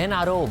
NRO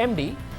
MD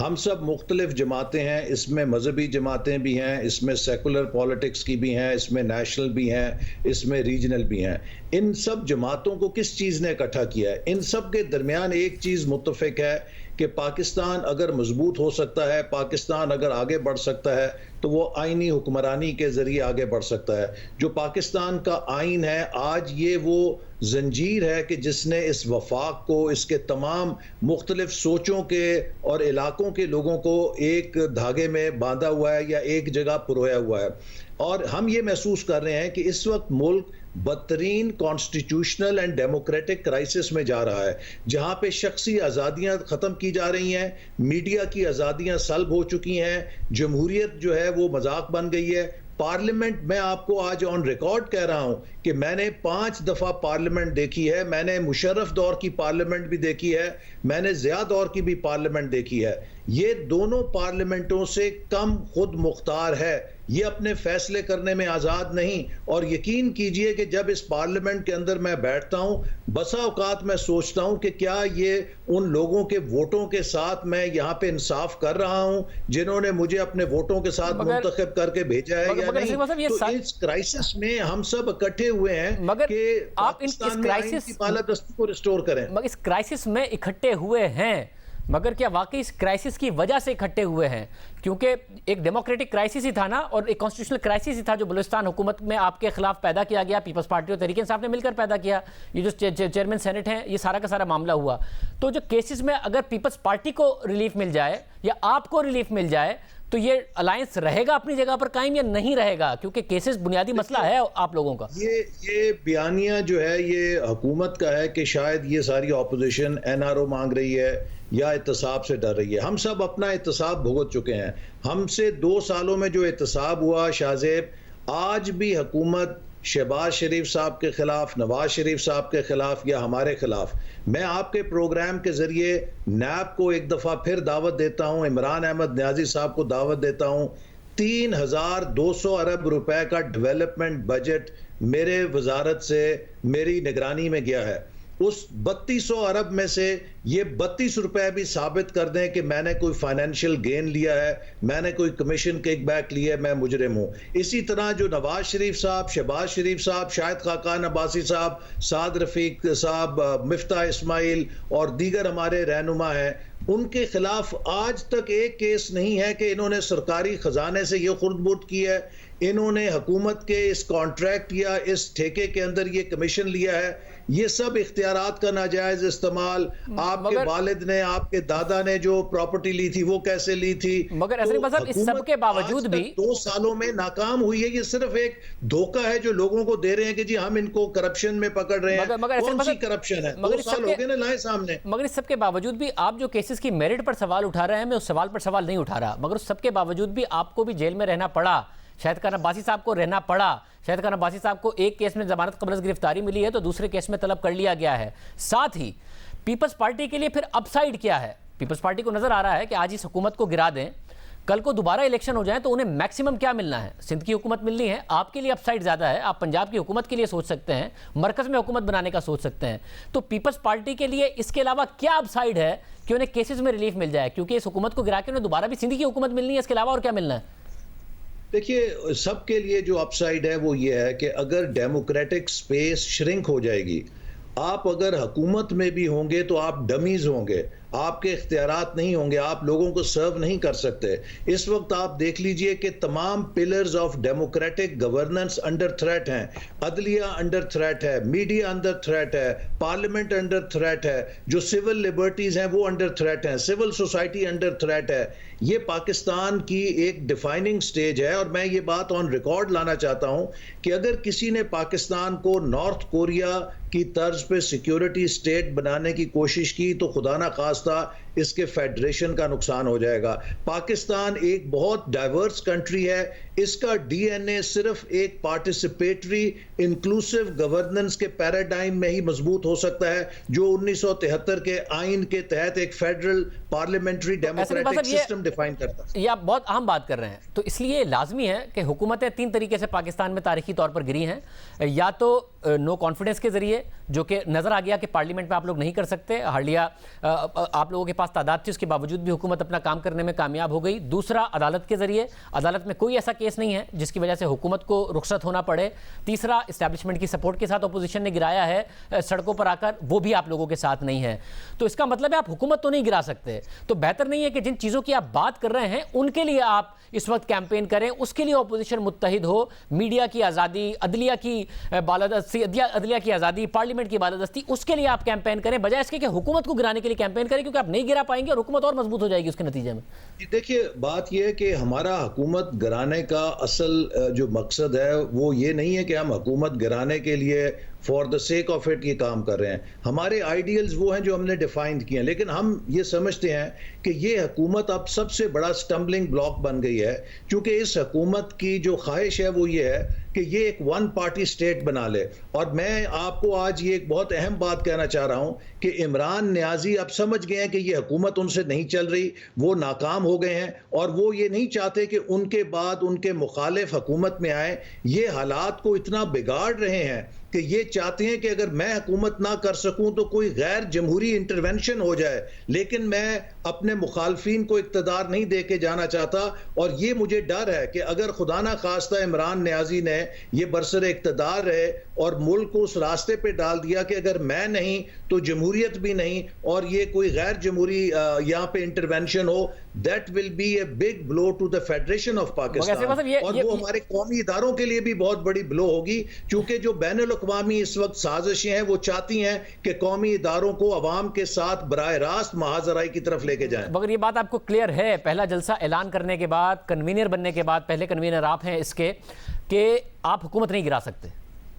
ہم سب مختلف جماعتیں ہیں، اس میں مذہبی جماعتیں بھی ہیں، اس میں سیکولر پالیٹکس کی بھی ہیں، اس میں نیشنل بھی ہیں، اس میں ریجنل بھی ہیں۔ ان سب جماعتوں کو کس چیز نے اکٹھا کیا ہے؟ ان سب کے درمیان ایک چیز متفق ہے کہ پاکستان اگر مضبوط ہو سکتا ہے، پاکستان اگر آگے بڑھ سکتا ہے تو وہ آئینی حکمرانی کے ذریعے آگے بڑھ سکتا ہے۔ جو پاکستان کا آئین ہے آج، یہ وہ زنجیر ہے کہ جس نے اس وفاق کو، اس کے تمام مختلف سوچوں کے اور علاقوں کے لوگوں کو ایک دھاگے میں باندھا ہوا ہے یا ایک جگہ پرویا ہوا ہے۔ اور ہم یہ محسوس کر رہے ہیں کہ اس وقت ملک بدترین کانسٹیٹیوشنل اینڈ ڈیموکریٹک کرائسس میں جا رہا ہے، جہاں پہ شخصی آزادیاں ختم کی جا رہی ہیں، میڈیا کی آزادیاں سلب ہو چکی ہیں، جمہوریت جو ہے وہ مذاق بن گئی ہے۔ پارلیمنٹ، میں آپ کو آج آن ریکارڈ کہہ رہا ہوں کہ میں نے 5 دفعہ پارلیمنٹ دیکھی ہے، میں نے مشرف دور کی پارلیمنٹ بھی دیکھی ہے، میں نے ضیاء دور کی بھی پارلیمنٹ دیکھی ہے۔ یہ دونوں پارلیمنٹوں سے کم خود مختار ہے، یہ اپنے فیصلے کرنے میں آزاد نہیں۔ اور یقین کیجئے کہ جب اس پارلیمنٹ کے اندر میں بیٹھتا ہوں، بسا اوقات میں سوچتا ہوں کہ کیا یہ ان لوگوں کے ووٹوں کے ساتھ میں یہاں پہ انصاف کر رہا ہوں جنہوں نے مجھے اپنے ووٹوں کے ساتھ منتخب کر کے بھیجا ہے یا نہیں؟ تو اس کرائسس میں ہم سب اکٹھے ہوئے ہیں کہ پاکستان میں آئین کی بالادستی کو ریسٹور کریں۔ مگر اس کرائسس میں اکٹھے ہوئے ہیں، مگر کیا واقعی اس کرائسس کی وجہ سے اکٹھے ہوئے ہیں؟ کیونکہ ایک ڈیموکریٹک کرائسس ہی تھا نا، اور ایک کانسٹیٹیوشنل کرائسس ہی تھا جو بلوچستان حکومت میں آپ کے خلاف پیدا کیا گیا، پیپلز پارٹی اور تحریک انصاف نے مل کر پیدا کیا، یہ جو چیئرمین سینٹ ہیں، یہ سارا کا سارا معاملہ ہوا۔ تو جو کیسز میں اگر پیپلز پارٹی کو ریلیف مل جائے یا آپ کو ریلیف مل جائے تو یہ الائنس رہے گا اپنی جگہ پر قائم یا نہیں رہے گا؟ کیونکہ کیسز بنیادی مسئلہ ہے آپ لوگوں کا۔ یہ بیانیہ جو ہے یہ حکومت کا ہے کہ شاید یہ ساری اپوزیشن NRO مانگ رہی ہے یا احتساب سے ڈر رہی ہے۔ ہم سب اپنا احتساب بھگت چکے ہیں۔ ہم سے 2 سالوں میں جو احتساب ہوا شاہ زیب، آج بھی حکومت شہباز شریف صاحب کے خلاف، نواز شریف صاحب کے خلاف یا ہمارے خلاف، میں آپ کے پروگرام کے ذریعے نیب کو ایک دفعہ پھر دعوت دیتا ہوں، عمران احمد نیازی صاحب کو دعوت دیتا ہوں۔ 3200 ارب روپے کا ڈیولپمنٹ بجٹ میرے وزارت سے میری نگرانی میں گیا ہے۔ اس 3200 ارب میں سے یہ 32 روپے بھی ثابت کر دیں کہ میں نے کوئی فائنینشیل گین لیا ہے، میں نے کوئی کمیشن کک بیک لیا ہے، میں مجرم ہوں۔ اسی طرح جو نواز شریف صاحب، شہباز شریف صاحب، شاہد خاقان عباسی صاحب، سعد رفیق صاحب، مفتاح اسماعیل اور دیگر ہمارے رہنما ہیں، ان کے خلاف آج تک ایک کیس نہیں ہے کہ انہوں نے سرکاری خزانے سے یہ خرد برد کی ہے، انہوں نے حکومت کے اس کانٹریکٹ یا اس ٹھیکے کے اندر یہ کمیشن لیا ہے۔ یہ سب اختیارات کا ناجائز استعمال، آپ کے والد نے، آپ کے دادا نے جو پراپرٹی لی تھی وہ کیسے لی تھی۔ مگر اسلام صاحب اس سب کے باوجود بھی 2 سالوں میں ناکام ہوئی ہے۔ یہ صرف ایک دھوکہ ہے جو لوگوں کو دے رہے ہیں کہ جی ہم ان کو کرپشن میں پکڑ رہے ہیں۔ کون سی کرپشن ہے؟ 2 سال ہو گئے نا لائے سامنے۔ مگر اس سب کے باوجود بھی آپ جو کیسز کی میرٹ پر سوال اٹھا رہے ہیں، میں اس سوال پر سوال نہیں اٹھا رہا، مگر اس سب کے باوجود بھی آپ کو بھی جیل میں رہنا پڑا، شاہد خان عباسی صاحب کو رہنا پڑا۔ شاہد خان عباسی صاحب کو ایک کیس میں ضمانت قبل از گرفتاری ملی ہے تو دوسرے کیس میں طلب کر لیا گیا ہے۔ ساتھ ہی پیپلز پارٹی کے لیے پھر اپ سائیڈ کیا ہے؟ پیپلز پارٹی کو نظر آ رہا ہے کہ آج اس حکومت کو گرا دیں، کل کو دوبارہ الیکشن ہو جائیں تو انہیں میکسیمم کیا ملنا ہے؟ سندھ کی حکومت ملنی ہے، آپ کے لیے اپ سائیڈ زیادہ ہے، آپ پنجاب کی حکومت کے لیے سوچ سکتے ہیں، مرکز میں حکومت بنانے کا سوچ سکتے ہیں۔ تو پیپلز پارٹی کے لیے اس کے علاوہ کیا اپ سائیڈ ہے کہ انہیں کیسز میں ریلیف مل جائے؟ کیونکہ اس حکومت کو گرا کے انہیں دوبارہ بھی سندھ کی حکومت ملنی ہے، اس کے علاوہ اور کیا ملنا ہے؟ دیکھیے، سب کے لیے جو اپ سائیڈ ہے وہ یہ ہے کہ اگر ڈیموکریٹک سپیس شرنک ہو جائے گی، آپ اگر حکومت میں بھی ہوں گے تو آپ ڈمیز ہوں گے، آپ کے اختیارات نہیں ہوں گے، آپ لوگوں کو سرو نہیں کر سکتے۔ اس وقت آپ دیکھ لیجئے کہ تمام pillars of democratic governance under threat ہیں، عدلیہ انڈر تھریٹ ہے، میڈیا انڈر تھریٹ ہے، پارلیمنٹ انڈر تھریٹ ہے، جو سول لبرٹیز ہیں وہ انڈر تھریٹ ہیں، سول سوسائٹی انڈر تھریٹ ہے۔ یہ پاکستان کی ایک ڈیفائننگ سٹیج ہے، اور میں یہ بات آن ریکارڈ لانا چاہتا ہوں کہ اگر کسی نے پاکستان کو نارتھ کوریا کی طرز پہ سیکیورٹی سٹیٹ بنانے کی کوشش کی تو خدا نہ خواستہ اس کے فیڈریشن کا نقصان ہو جائے گا۔ پاکستان ایک بہت ڈائیورس کنٹری ہے، اس کا ڈی این اے صرف ایک پارٹیسپیٹری انکلوسیو گورننس کے پیراڈائم میں ہی مضبوط ہو سکتا ہے جو 1973 کے آئین کے تحت ایک federal parliamentary democratic system define کرتا ہے. یہ آپ بہت اہم بات کر رہے ہیں. تو اس لیے لازمی ہے کہ حکومتیں 3 طریقے سے پاکستان میں تاریخی طور پر گری ہیں. یا تو نو کانفیڈنس کے ذریعے، جو کہ نظر آ گیا کہ پارلیمنٹ میں آپ لوگ نہیں کر سکتے، ہارڈیا آپ لوگوں کے پاس تعداد تھی، اس کے باوجود بھی حکومت اپنا کام کرنے میں کامیاب ہو گئی. دوسرا عدالت کے ذریعے، عدالت میں کوئی ایسا کیس نہیں ہے جس کی وجہ سے حکومت کو رخصت ہونا پڑے. تیسرا اسٹیبلشمنٹ کی سپورٹ کے ساتھ اپوزیشن نے گرایا ہے سڑکوں پر آ کر، وہ بھی آپ لوگوں کے ساتھ نہیں ہے. تو اس کا مطلب ہے آپ حکومت تو نہیں گرا سکتے. تو بہتر نہیں ہے کہ جن چیزوں کی آپ بات کر رہے ہیں ان کے لیے آپ اس وقت کیمپین کریں، اس کے لیے اپوزیشن متحد ہو، میڈیا کی آزادی، عدلیہ کی بالادستی، عدلیہ کی آزادی، پارلیمنٹ کی بالادستی، اس کے لیے آپ کیمپین کریں بجائے اس کے کہ حکومت کو گرانے کے لیے کیمپین کریں، کیونکہ آپ نہیں گرا پائیں گے اور حکومت اور مضبوط ہو جائے گی اس کے نتیجے میں. دیکھیے بات یہ ہے کہ ہمارا حکومت گرانے کا اصل جو مقصد ہے وہ یہ نہیں ہے کہ ہم حکومت گرانے کے لیے for the sake of it یہ کام کر رہے ہیں. ہمارے آئیڈیلز وہ ہیں جو ہم نے ڈیفائن کیے ہیں، لیکن ہم یہ سمجھتے ہیں کہ یہ حکومت اب سب سے بڑا سٹمبلنگ بلاک بن گئی ہے، چونکہ اس حکومت کی جو خواہش ہے وہ یہ ہے کہ یہ ایک ون پارٹی سٹیٹ بنا لے. اور میں آپ کو آج یہ ایک بہت اہم بات کہنا چاہ رہا ہوں کہ عمران نیازی اب سمجھ گئے ہیں کہ یہ حکومت ان سے نہیں چل رہی، وہ ناکام ہو گئے ہیں، اور وہ یہ نہیں چاہتے کہ ان کے بعد ان کے مخالف حکومت میں آئیں. یہ حالات کو اتنا بگاڑ رہے ہیں کہ یہ چاہتے ہیں کہ اگر میں حکومت نہ کر سکوں تو کوئی غیر جمہوری انٹرونشن ہو جائے، لیکن میں اپنے مخالفین کو اقتدار نہیں دے کے جانا چاہتا. اور یہ مجھے ڈر ہے کہ اگر خدا نہ خواستہ عمران نیازی نے یہ برسر اقتدار رہے اور ملک کو اس راستے پہ ڈال دیا کہ اگر میں نہیں تو جمہوریت بھی نہیں، اور یہ کوئی غیر جمہوری یہاں پہ intervention who, that will be a big blow to the Federation of Pakistan. اور وہ ہمارے قومی اداروں کے لیے بھی بہت بڑی بلو ہوگی، چونکہ جو بین الاقوامی اس وقت سازشیں ہیں وہ چاہتی ہیں کہ قومی اداروں کو عوام کے ساتھ براہ راست محاذرائی کی طرف لے کے جائیں. مگر یہ بات آپ کو کلیئر ہے پہلا جلسہ اعلان کرنے کے بعد، کنوینر بننے کے بعد، پہلے کنوینر آپ ہیں اس کے، کہ آپ حکومت نہیں گرا سکتے؟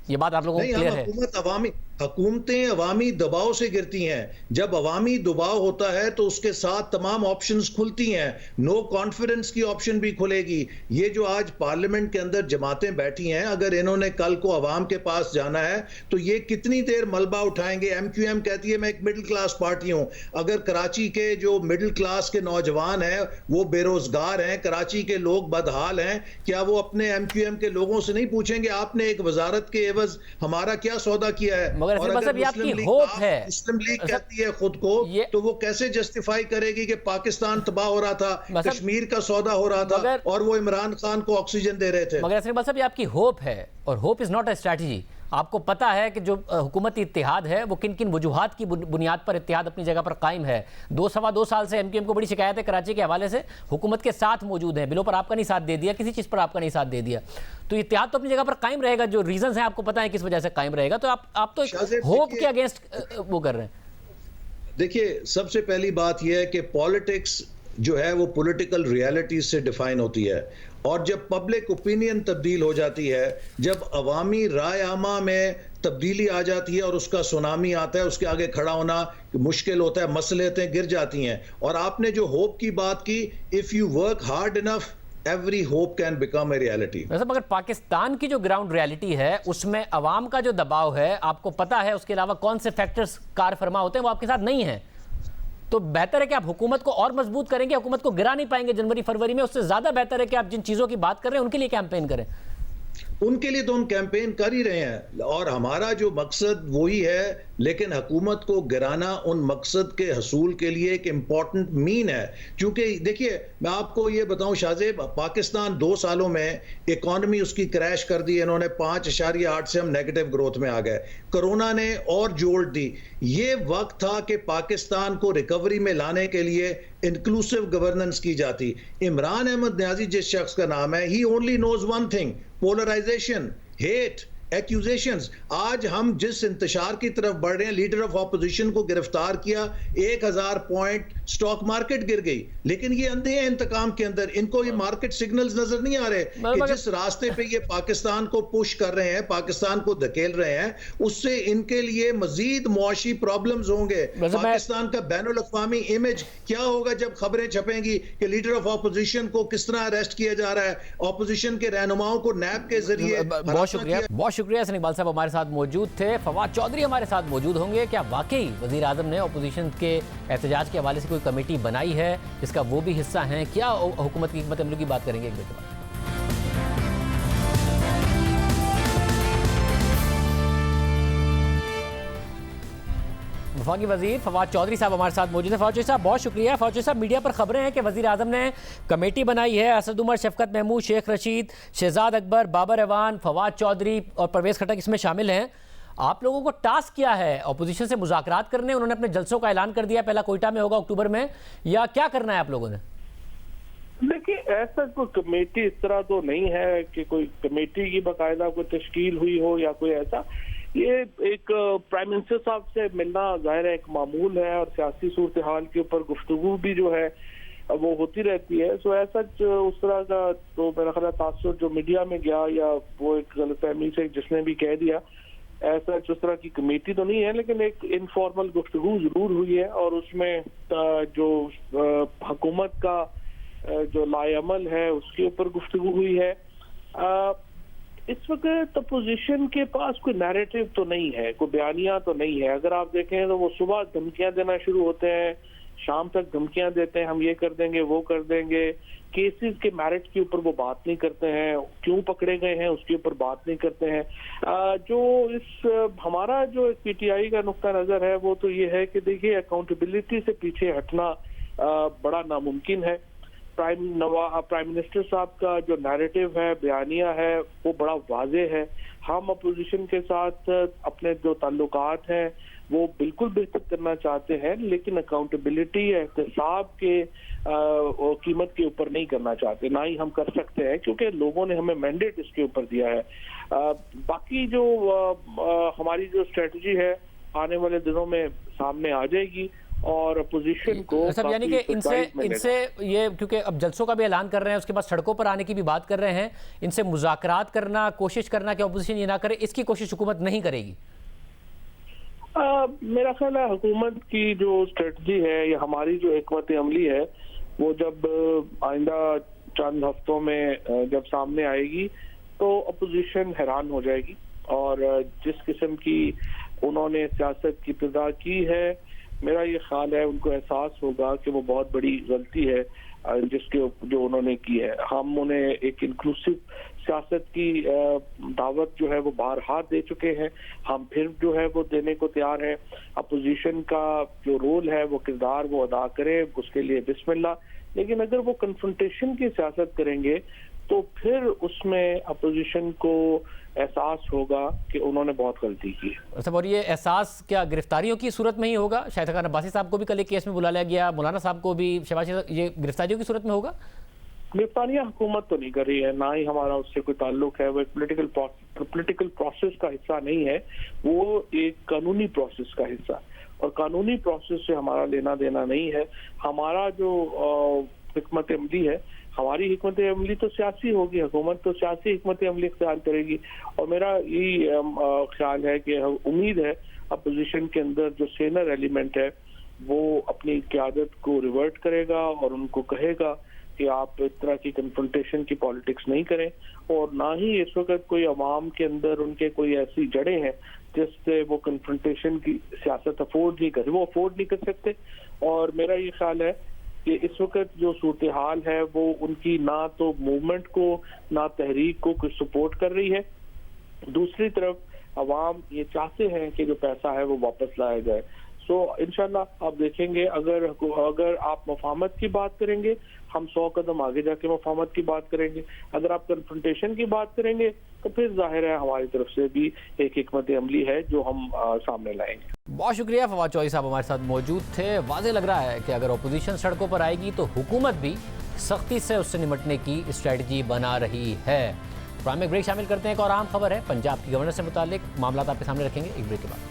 یہ بات آپ لوگوں کو کلیئر ہے؟ حکومتیں عوامی دباؤ سے گرتی ہیں. جب عوامی دباؤ ہوتا ہے تو اس کے ساتھ تمام آپشنز کھلتی ہیں. نو کانفیڈنس کی آپشن بھی کھلے گی. یہ جو آج پارلیمنٹ کے اندر جماعتیں بیٹھی ہیں، اگر انہوں نے کل کو عوام کے پاس جانا ہے تو یہ کتنی دیر ملبہ اٹھائیں گے؟ ایم کیو ایم کہتی ہے میں ایک مڈل کلاس پارٹی ہوں. اگر کراچی کے جو مڈل کلاس کے نوجوان ہیں وہ بے روزگار ہیں، کراچی کے لوگ بدحال ہیں، کیا وہ اپنے ایم کیو ایم کے لوگوں سے نہیں پوچھیں گے آپ نے ایک وزارت کے عوض ہمارا کیا سودا کیا ہے؟ مگر مطلب یہ آپ کی ہوپ ہے، مسلم لیگ کہتی ہے خود کو، تو وہ کیسے جسٹیفائی کرے گی کہ پاکستان تباہ ہو رہا تھا، کشمیر کا سودا ہو رہا تھا اور وہ عمران خان کو آکسیجن دے رہے تھے؟ مگر صاحب یہ آپ کی ہوپ ہے، اور hope is not a strategy. آپ کو پتا ہے کہ جو حکومتی اتحاد ہے وہ کن کن وجوہات کی بنیاد پر اتحاد اپنی جگہ پر قائم ہے. 2 سال سے ایم کیو ایم کو بڑی شکایت ہے کراچی کے حوالے سے، حکومت کے ساتھ موجود ہیں، بلوں پر آپ کا نہیں ساتھ دے دیا، کسی چیز پر آپ کا نہیں ساتھ دے دیا. تو اتحاد تو اپنی جگہ پر قائم رہے گا، جو ریزنز ہیں آپ کو پتا ہے کس وجہ سے قائم رہے گا. تو آپ تو ہوپ کے اگینسٹ وہ کر رہے ہیں. دیکھیے سب سے پہلی بات یہ ہے کہ پولیٹکس جو ہے وہ پولیٹیکل ریالٹیز سے ڈیفائن ہوتی ہے، اور جب پبلک اوپینین تبدیل ہو جاتی ہے، جب عوامی رائے عامہ میں تبدیلی آ جاتی ہے اور اس کا سونامی آتا ہے، اس کے آگے کھڑا ہونا مشکل ہوتا ہے، مسئلتیں گر جاتی ہیں. اور آپ نے جو ہوپ کی بات کی، if you work hard enough every hope can become a reality. مگر پاکستان کی جو گراؤنڈ ریالٹی ہے اس میں عوام کا جو دباؤ ہے، آپ کو پتا ہے اس کے علاوہ کون سے فیکٹرز کار فرما ہوتے ہیں، وہ آپ کے ساتھ نہیں ہیں. تو بہتر ہے کہ آپ حکومت کو اور مضبوط کریں گے، حکومت کو گرا نہیں پائیں گے جنوری فروری میں. اس سے زیادہ بہتر ہے کہ آپ جن چیزوں کی بات کر رہے ہیں ان کے لیے کیمپین کریں. ان کے لیے تو ہم کیمپین کر ہی رہے ہیں، اور ہمارا جو مقصد وہی ہے، لیکن حکومت کو گرانا ان مقصد کے حصول کے لیے ایک امپورٹنٹ مین ہے. چونکہ دیکھیے میں آپ کو یہ بتاؤں شاہزیب، پاکستان 2 سالوں میں اکانومی اس کی کریش کر دی. انہوں نے 5.8 سے ہم نیگیٹو گروتھ میں آ گئے. کرونا نے اور جوڑ دی. یہ وقت تھا کہ پاکستان کو ریکوری میں لانے کے لیے انکلوسیو گورننس کی جاتی. عمران احمد نیازی جس شخص کا نام ہے، he only knows one thing: polarization, hate. Accusations. آج ہم جس انتشار کی طرف بڑھ رہے ہیں, لیڈر آف اپوزیشن کو گرفتار کیا, 1000 پوائنٹ سٹاک مارکیٹ گر گئی, لیکن یہ اندھے ہیں انتقام کے اندر, ان کو یہ مارکیٹ سگنلز نظر نہیں آ رہے کہ جس راستے پہ یہ پاکستان کو پش کر رہے ہیں, پاکستان کو دھکیل رہے ہیں, اس سے ان کے لیے مزید معاشی پرابلمز ہوں گے. پاکستان کا بین الاقوامی امیج کیا ہوگا جب خبریں چھپیں گی کہ لیڈر آف اپوزیشن کو کس طرح اریسٹ کیا جا رہا ہے, اپوزیشن کے رہنماؤں کو نیب کے ذریعے. بہت شکریہ حسن اقبال صاحب ہمارے ساتھ موجود تھے. فواد چودھری ہمارے ساتھ موجود ہوں گے. کیا واقعی وزیر اعظم نے اپوزیشن کے احتجاج کے حوالے سے کوئی کمیٹی بنائی ہے جس کا وہ بھی حصہ ہیں؟ کیا حکومت کی حکمت عملی کی بات کریں گے ایک بار. وفاقی وزیر فواد چودھری صاحب ہمارے ساتھ موجود ہیں. فواد چودھری صاحب بہت شکریہ. فواد چودھری صاحب, میڈیا پر خبریں ہیں کہ وزیر اعظم نے کمیٹی بنائی ہے. اسد عمر, شفقت محمود, شیخ رشید, شہزاد اکبر, بابر اعوان, فواد چودھری اور پرویز خٹک اس میں شامل ہیں. آپ لوگوں کو ٹاسک کیا ہے اپوزیشن سے مذاکرات کرنے؟ انہوں نے اپنے جلسوں کا اعلان کر دیا, پہلا کوئٹہ میں ہوگا اکتوبر میں, یا کیا کرنا ہے آپ لوگوں نے؟ دیکھیے, ایسا کوئی کمیٹی اس طرح تو نہیں ہے کہ کوئی کمیٹی کی باقاعدہ کوئی تشکیل ہوئی ہو یا کوئی ایسا. یہ ایک پرائم منسٹر صاحب سے ملنا ظاہر ہے ایک معمول ہے, اور سیاسی صورتحال کے اوپر گفتگو بھی جو ہے وہ ہوتی رہتی ہے. سو ایسا اس طرح کا تو میرا خیال تاثر جو میڈیا میں گیا یا وہ ایک غلط فہمی سے جس نے بھی کہہ دیا, ایسا اس طرح کی کمیٹی تو نہیں ہے, لیکن ایک انفارمل گفتگو ضرور ہوئی ہے, اور اس میں جو حکومت کا جو لائے عمل ہے اس کے اوپر گفتگو ہوئی ہے. اس وقت اپوزیشن کے پاس کوئی نیریٹو تو نہیں ہے, کوئی بیانیہ تو نہیں ہے. اگر آپ دیکھیں تو وہ صبح دھمکیاں دینا شروع ہوتے ہیں, شام تک دھمکیاں دیتے ہیں, ہم یہ کر دیں گے وہ کر دیں گے. کیسز کے میرٹ کے اوپر وہ بات نہیں کرتے ہیں, کیوں پکڑے گئے ہیں اس کے اوپر بات نہیں کرتے ہیں. جو اس ہمارا جو پی ٹی آئی کا نقطہ نظر ہے وہ تو یہ ہے کہ دیکھیے اکاؤنٹیبلٹی سے پیچھے ہٹنا بڑا ناممکن ہے. پرائم منسٹر صاحب کا جو نیریٹو ہے, بیانیہ ہے, وہ بڑا واضح ہے. ہم اپوزیشن کے ساتھ اپنے جو تعلقات ہیں وہ بالکل بہتر کرنا چاہتے ہیں, لیکن اکاؤنٹیبلٹی احتساب کے قیمت کے اوپر نہیں کرنا چاہتے, نہ ہی ہم کر سکتے ہیں کیونکہ لوگوں نے ہمیں مینڈیٹ اس کے اوپر دیا ہے. باقی جو ہماری جو اسٹریٹجی ہے آنے والے دنوں میں سامنے آ جائے گی, اور اپوزیشن کو یعنی کہ ان سے یہ, کیونکہ اب جلسوں کا بھی اعلان کر رہے ہیں, اس کے بعد سڑکوں پر آنے کی بھی بات کر رہے ہیں, ان سے مذاکرات کرنا, کوشش کرنا کہ اپوزیشن یہ نہ کرے, اس کی کوشش حکومت نہیں کرے گی؟ میرا خیال ہے حکومت کی جو اسٹریٹجی ہے یا ہماری جو حکمت عملی ہے وہ جب آئندہ چند ہفتوں میں جب سامنے آئے گی تو اپوزیشن حیران ہو جائے گی. اور جس قسم کی انہوں نے سیاست کی ابتدا کی ہے, میرا یہ خیال ہے ان کو احساس ہوگا کہ وہ بہت بڑی غلطی ہے جس کے جو انہوں نے کی ہے. ہم انہیں ایک انکلوسیو سیاست کی دعوت جو ہے وہ بارہا دے چکے ہیں, ہم پھر جو ہے وہ دینے کو تیار ہیں. اپوزیشن کا جو رول ہے وہ کردار وہ ادا کرے, اس کے لیے بسم اللہ. لیکن اگر وہ کنفرنٹیشن کی سیاست کریں گے تو پھر اس میں اپوزیشن کو احساس ہوگا کہ انہوں نے بہت غلطی کی. اور یہ احساس کیا گرفتاریوں کی صورت میں ہی ہوگا؟ شاہد خان عباسی صاحب کو بھی کل ایک کیس میں بلا لیا گیا, مولانا صاحب کو بھی, شہباز شریف, یہ گرفتاریوں کی صورت میں ہوگا؟ گرفتاریاں حکومت تو نہیں کر رہی ہے, نہ ہی ہمارا اس سے کوئی تعلق ہے. وہ ایک پولیٹیکل پروسیس کا حصہ نہیں ہے, وہ ایک قانونی پروسیس کا حصہ, اور قانونی پروسیس سے ہمارا لینا دینا نہیں ہے. ہمارا جو حکمت عملی ہے, ہماری حکمت عملی تو سیاسی ہوگی, حکومت تو سیاسی حکمت عملی اختیار کرے گی. اور میرا یہ خیال ہے کہ امید ہے اپوزیشن کے اندر جو سینئر ایلیمنٹ ہے وہ اپنی قیادت کو ریورٹ کرے گا اور ان کو کہے گا کہ آپ اس طرح کی کنفرنٹیشن کی پالیٹکس نہیں کریں, اور نہ ہی اس وقت کوئی عوام کے اندر ان کے کوئی ایسی جڑیں ہیں جس سے وہ کنفرنٹیشن کی سیاست افورڈ نہیں کرے, وہ افورڈ نہیں کر سکتے. اور میرا یہ خیال ہے کہ اس وقت جو صورتحال ہے وہ ان کی نہ تو موومنٹ کو نہ تحریک کو کچھ سپورٹ کر رہی ہے. دوسری طرف عوام یہ چاہتے ہیں کہ جو پیسہ ہے وہ واپس لایا جائے. سو انشاءاللہ آپ دیکھیں گے اگر آپ مفاہمت کی بات کریں گے ہم 100 قدم آگے جا کے مفاہمت کی بات کریں گے, اگر آپ کنفرنٹیشن کی بات کریں گے تو پھر ظاہر ہے ہماری طرف سے بھی ایک حکمت عملی ہے جو ہم سامنے لائیں گے. بہت شکریہ فواد چودھری صاحب ہمارے ساتھ موجود تھے. واضح لگ رہا ہے کہ اگر اپوزیشن سڑکوں پر آئے گی تو حکومت بھی سختی سے اس سے نمٹنے کی اسٹریٹجی بنا رہی ہے. پروگرام میں بریک شامل کرتے ہیں. ایک اور اہم خبر ہے پنجاب کی گورنر سے متعلق معاملات آپ کے سامنے رکھیں گے ایک بریک کے بعد.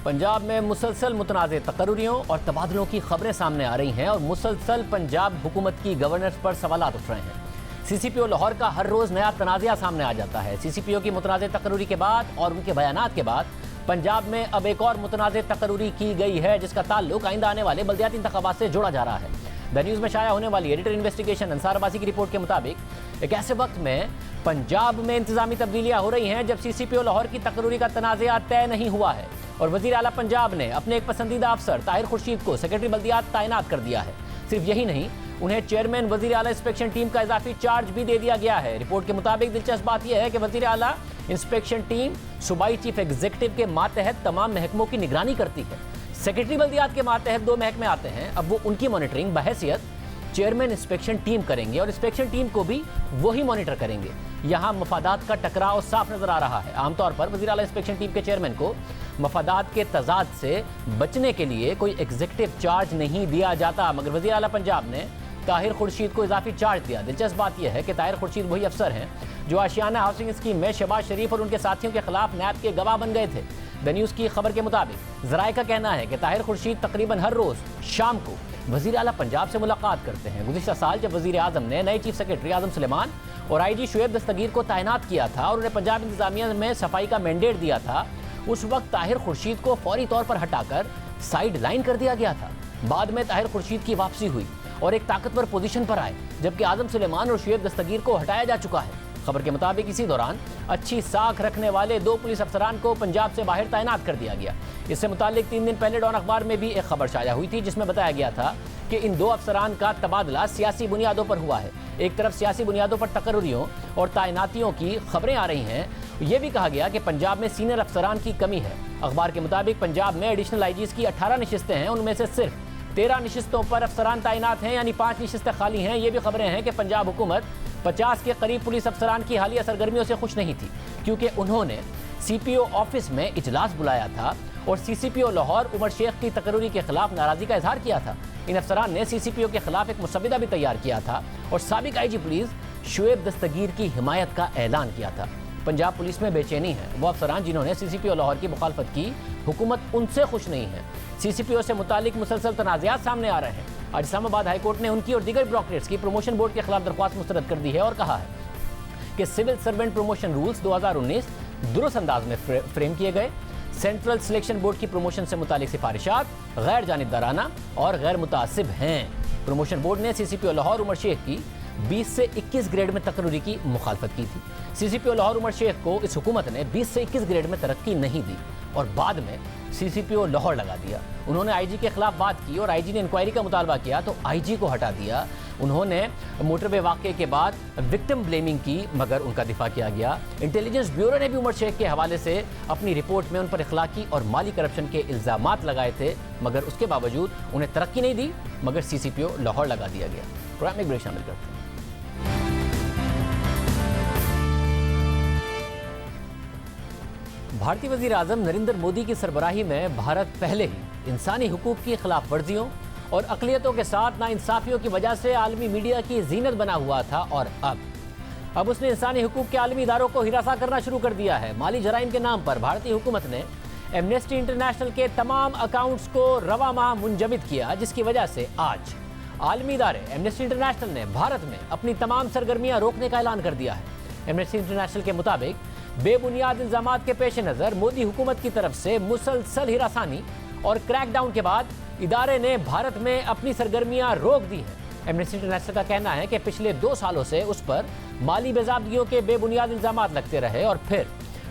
پنجاب میں مسلسل متنازع تقرریوں اور تبادلوں کی خبریں سامنے آ رہی ہیں اور مسلسل پنجاب حکومت کی گورننس پر سوالات اٹھ رہے ہیں. سی سی پی او لاہور کا ہر روز نیا تنازعہ سامنے آ جاتا ہے. سی سی پی او کی متنازع تقرری کے بعد اور ان کے بیانات کے بعد پنجاب میں اب ایک اور متنازع تقرری کی گئی ہے جس کا تعلق آئندہ آنے والے بلدیاتی انتخابات سے جوڑا جا رہا ہے. دا نیوز میں شائع ہونے والی ایڈیٹر انویسٹیگیشن انصار عباسی کی رپورٹ کے مطابق ایک ایسے وقت میں پنجاب میں انتظامی تبدیلیاں ہو رہی ہیں جب سی سی پی او لاہور کی تقرری کا تنازعہ طے نہیں ہوا ہے اور وزیر اعلیٰ پنجاب نے اپنے ایک پسندیدہ افسر طاہر خورشید کو سیکرٹری بلدیات تعینات کر دیا ہے. صرف یہی نہیں, انہیں چیئرمین وزیر اعلیٰ انسپیکشن ٹیم کا اضافی چارج بھی دے دیا گیا ہے. رپورٹ کے مطابق دلچسپ بات یہ ہے کہ وزیر اعلیٰ انسپیکشن ٹیم صوبائی چیف ایگزیکٹو کے ماتحت تمام محکموں کی نگرانی کرتی ہے. سیکرٹری بلدیات کے ماتحت 2 محکمے آتے ہیں. اب وہ ان کی مانیٹرنگ بحیثیت چیئرمین انسپیکشن ٹیم کریں گے اور انسپیکشن ٹیم کو بھی وہی مانیٹر کریں گے. یہاں مفادات کا ٹکراؤ صاف نظر آ رہا ہے. عام طور پر وزیر اعلیٰ انسپیکشن ٹیم کے چیئرمین کو مفادات کے تضاد سے بچنے کے لیے کوئی ایگزیکٹو چارج نہیں دیا جاتا, مگر وزیر اعلیٰ پنجاب نے طاہر خورشید کو اضافی چارج دیا. دلچسپ بات یہ ہے کہ طاہر خورشید وہی افسر ہیں جو آشیانہ ہاؤسنگ اسکیم میں شہباز شریف اور ان کے ساتھیوں کے خلاف نیب کے گواہ بن گئے تھے. دا نیوز کی خبر کے مطابق ذرائع کا کہنا ہے کہ طاہر خورشید تقریباً ہر روز شام کو وزیر اعلیٰ پنجاب سے ملاقات کرتے ہیں. گزشتہ سال جب وزیر اعظم نے نئے چیف سیکرٹری اعظم سلیمان اور آئی جی شعیب دستگیر کو تعینات کیا تھا اور انہیں پنجاب انتظامیہ میں صفائی کا مینڈیٹ دیا تھا, اس وقت طاہر خورشید کو فوری طور پر ہٹا کر سائیڈ لائن کر دیا گیا تھا. بعد میں طاہر خورشید کی واپسی ہوئی اور ایک طاقتور پوزیشن پر آئے جبکہ اعظم سلیمان اور شعیب دستگیر کو ہٹایا جا چکا ہے. خبر کے مطابق اسی دوران اچھی ساکھ رکھنے والے 2 پولیس افسران کو پنجاب سے باہر تعینات کر دیا گیا. اس سے متعلق 3 دن پہلے ڈان اخبار میں بھی ایک خبر شائع ہوئی تھی جس میں بتایا گیا تھا کہ ان 2 افسران کا تبادلہ سیاسی بنیادوں پر ہوا ہے. ایک طرف سیاسی بنیادوں پر تقرریوں اور تعیناتیوں کی خبریں آ رہی ہیں, یہ بھی کہا گیا کہ پنجاب میں سینئر افسران کی کمی ہے. اخبار کے مطابق پنجاب میں ایڈیشنل آئی جیز کی 18 نشستیں ہیں, ان میں سے صرف 13 نشستوں پر افسران تعینات ہیں, یعنی 5 نشستیں خالی ہیں. یہ بھی خبریں ہیں کہ پنجاب حکومت 50 کے قریب پولیس افسران کی حالیہ سرگرمیوں سے خوش نہیں تھی کیونکہ انہوں نے سی پی او آفس میں اجلاس بلایا تھا اور سی سی پی او لاہور عمر شیخ کی تقرری کے خلاف ناراضی کا اظہار کیا تھا. ان افسران نے سی سی پی او کے خلاف ایک مسودہ بھی تیار کیا تھا اور سابق آئی جی پولیس شعیب دستگیر کی حمایت کا اعلان کیا تھا. پنجاب پولیس میں بے چینی ہے. وہ افسران جنہوں نے سی سی پی او لاہور کی مخالفت کی, حکومت ان سے خوش نہیں ہے. سی سی پی او سے متعلق مسلسل تنازعات سامنے آ رہے ہیں. آج اسلام آباد ہائی کورٹ نے ان کی اور دیگر بیوروکریٹس کی پروموشن بورڈ کے خلاف درخواست مسترد کر دی ہے اور کہا ہے کہ سول سرونٹ پروموشن رولز 2019 درست انداز میں فریم کیے گئے. سینٹرل سلیکشن بورڈ کی پروموشن سے متعلق سفارشات غیر جانبدارانہ اور غیر متعصب ہیں. پروموشن بورڈ نے سی سی پی او لاہور عمر شیخ کی 20 سے 21 گریڈ میں تقرری کی مخالفت کی تھی. سی سی پی او لاہور عمر شیخ کو اس حکومت نے 20 سے 21 گریڈ میں ترقی نہیں دی اور بعد میں سی سی پی او لاہور لگا دیا. انہوں نے آئی جی کے خلاف بات کی اور آئی جی نے انکوائری کا مطالبہ کیا تو آئی جی کو ہٹا دیا. انہوں نے موٹر وے واقعے کے بعد وکٹم بلیمنگ کی مگر ان کا دفاع کیا گیا. انٹیلیجنس بیورو نے بھی عمر شیخ کے حوالے سے اپنی رپورٹ میں ان پر اخلاقی اور مالی کرپشن کے الزامات لگائے تھے مگر اس کے باوجود انہیں ترقی نہیں دی مگر سی سی پی او لاہور لگا دیا گیا. پروگرام میں ایک بریک شامل کرتے ہیں. بھارتی وزیر اعظم نریندر مودی کی سربراہی میں بھارت پہلے ہی انسانی حقوق کی خلاف ورزیوں اور اقلیتوں کے ساتھ ناانصافیوں کی وجہ سے عالمی میڈیا کی زینت بنا ہوا تھا اور اب اس نے انسانی حقوق کے عالمی اداروں کو ہراساں کرنا شروع کر دیا ہے. مالی جرائم کے نام پر بھارتی حکومت نے ایمنسٹی انٹرنیشنل کے تمام اکاؤنٹس کو رواں ماہ منجمد کیا جس کی وجہ سے آج عالمی ادارے ایمنسٹی انٹرنیشنل نے بھارت میں اپنی تمام سرگرمیاں روکنے کا اعلان کر دیا ہے. ایمنسٹی انٹرنیشنل کے مطابق بے بنیاد الزامات کے پیش نظر مودی حکومت کی طرف سے مسلسل ہراسانی اور کریک ڈاؤن کے بعد ادارے نے بھارت میں اپنی سرگرمیاں روک دی ہیں. ایمنسٹی انٹرنیشنل کا کہنا ہے کہ پچھلے 2 سالوں سے اس پر مالی بے ضابطگیوں کے بے بنیاد الزامات لگتے رہے اور پھر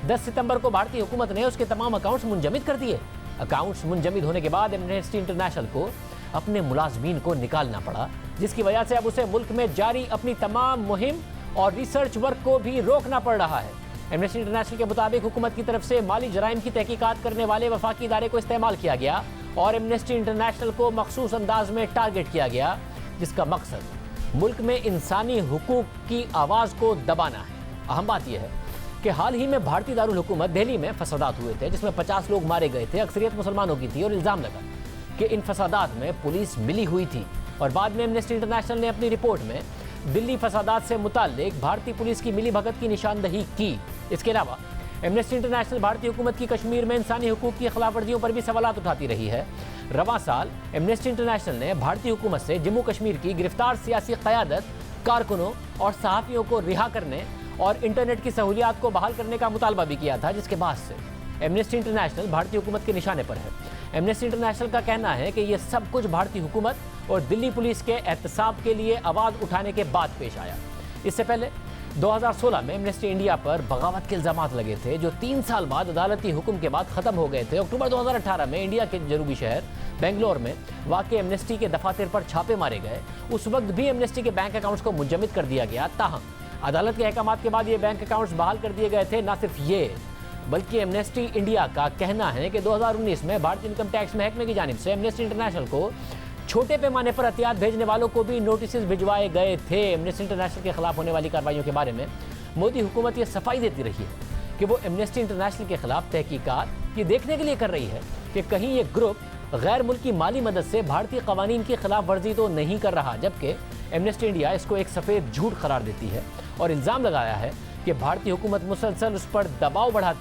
10 ستمبر کو بھارتی حکومت نے اس کے تمام اکاؤنٹس منجمد کر دیے. اکاؤنٹس منجمد ہونے کے بعد ایمنسٹی انٹرنیشنل کو اپنے ملازمین کو نکالنا پڑا جس کی وجہ سے اب اسے ملک میں جاری اپنی تمام مہم اور ریسرچ ورک کو بھی روکنا پڑ رہا ہے. ایمنسٹی انٹرنیشنل کے مطابق حکومت کی طرف سے مالی جرائم کی تحقیقات کرنے والے وفاقی ادارے کو استعمال کیا گیا اور ایمنسٹی انٹرنیشنل کو مخصوص انداز میں ٹارگٹ کیا گیا جس کا مقصد ملک میں انسانی حقوق کی آواز کو دبانا ہے. اہم بات یہ ہے کہ حال ہی میں بھارتی دارالحکومت دہلی میں فسادات ہوئے تھے جس میں 50 لوگ مارے گئے تھے, اکثریت مسلمانوں کی تھی اور الزام لگا کہ ان فسادات میں پولیس ملی ہوئی تھی، اور بعد میں ایمنسٹی انٹرنیشنل نے اپنی رپورٹ میں دلی فسادات سے متعلق بھارتی پولیس کی ملی بھگت کی نشاندہی کی۔ اس کے علاوہ ایمنسٹی انٹرنیشنل بھارتی حکومت کی کشمیر میں انسانی حقوق کی خلاف ورزیوں پر بھی سوالات اٹھاتی رہی ہے۔ رواں سال ایمنسٹی انٹرنیشنل نے بھارتی حکومت سے جموں کشمیر کی گرفتار سیاسی قیادت، کارکنوں اور صحافیوں کو رہا کرنے اور انٹرنیٹ کی سہولیات کو بحال کرنے کا مطالبہ بھی کیا تھا، جس کے بعد سے ایمنسٹی انٹرنیشنل بھارتی حکومت کے نشانے پر ہے۔ ایمنسٹی انٹرنیشنل کا کہنا ہے کہ یہ سب کچھ بھارتی حکومت اور دلی پولیس کے احتساب کے لیے آواز اٹھانے کے بعد پیش آیا۔ اس سے پہلے 2016 میں ایمنسٹی انڈیا پر بغاوت کے الزامات لگے تھے، جو 3 سال بعد عدالتی حکم کے بعد ختم ہو گئے تھے۔ اکتوبر 2018 میں انڈیا کے جنوبی شہر بنگلور میں واقع ایمنسٹی کے دفاتر پر چھاپے مارے گئے۔ اس وقت بھی ایمنسٹی کے بینک اکاؤنٹس کو منجمد کر دیا گیا، تاہم عدالت کے احکامات کے بعد یہ بینک اکاؤنٹس بحال کر دیے گئے تھے۔ نہ صرف یہ، بلکہ ایمنسٹی انڈیا کا کہنا ہے کہ 2019 میں بھارتی انکم ٹیکس محکمے کی جانب سے ایمنسٹی انٹرنیشنل کو چھوٹے پیمانے پر عطیات بھیجنے والوں کو بھی نوٹسز بھجوائے گئے تھے۔ ایمنسٹی انٹرنیشنل کے خلاف ہونے والی کارروائیوں کے بارے میں مودی حکومت یہ صفائی دیتی رہی ہے کہ وہ ایمنسٹی انٹرنیشنل کے خلاف تحقیقات یہ دیکھنے کے لیے کر رہی ہے کہ کہیں یہ گروپ غیر ملکی مالی مدد سے بھارتی قوانین کی خلاف ورزی تو نہیں کر رہا، جبکہ ایمنسٹی انڈیا اس کو ایک سفید جھوٹ قرار دیتی ہے اور الزام لگایا ہے کہ بھارتی حکومت مسلسل اس پر دباؤ بڑھا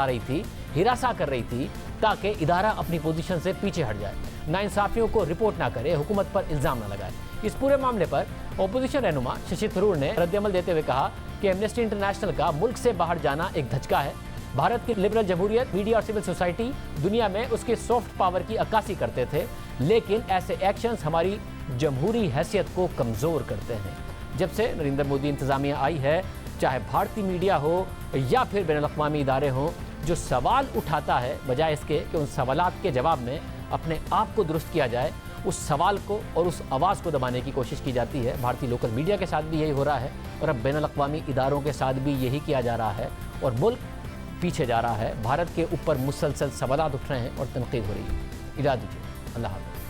رہی تھی، ہراساں کر رہی تھی، تاکہ ادارہ اپنی پوزیشن سے پیچھے ہٹ جائے، ناانصافیوں کو رپورٹ نہ کرے، حکومت پر الزام نہ لگائے۔ اس پورے معاملے پر اپوزیشن رہنما ششی تھرور نے رد عمل دیتے ہوئے کہا کہ ایمنسٹی انٹرنیشنل کا ملک سے باہر جانا ایک دھچکا ہے۔ بھارت کی لبرل جمہوریت، میڈیا اور سول سوسائٹی دنیا میں اس کی سافٹ پاور کی عکاسی کرتے تھے، لیکن ایسے ایکشنز ہماری جمہوری حیثیت کو کمزور کرتے ہیں۔ جب سے نریندر مودی انتظامیہ آئی ہے، چاہے بھارتی میڈیا ہو یا پھر بین الاقوامی ادارے ہوں، جو سوال اٹھاتا ہے بجائے اس کے کہ ان سوالات کے جواب میں اپنے آپ کو درست کیا جائے، اس سوال کو اور اس آواز کو دبانے کی کوشش کی جاتی ہے۔ بھارتی لوکل میڈیا کے ساتھ بھی یہی ہو رہا ہے اور اب بین الاقوامی اداروں کے ساتھ بھی یہی کیا جا رہا ہے، اور ملک پیچھے جا رہا ہے۔ بھارت کے اوپر مسلسل سوالات اٹھ رہے ہیں اور تنقید ہو رہی ہے۔ اجازت دیجیے، اللہ حافظ۔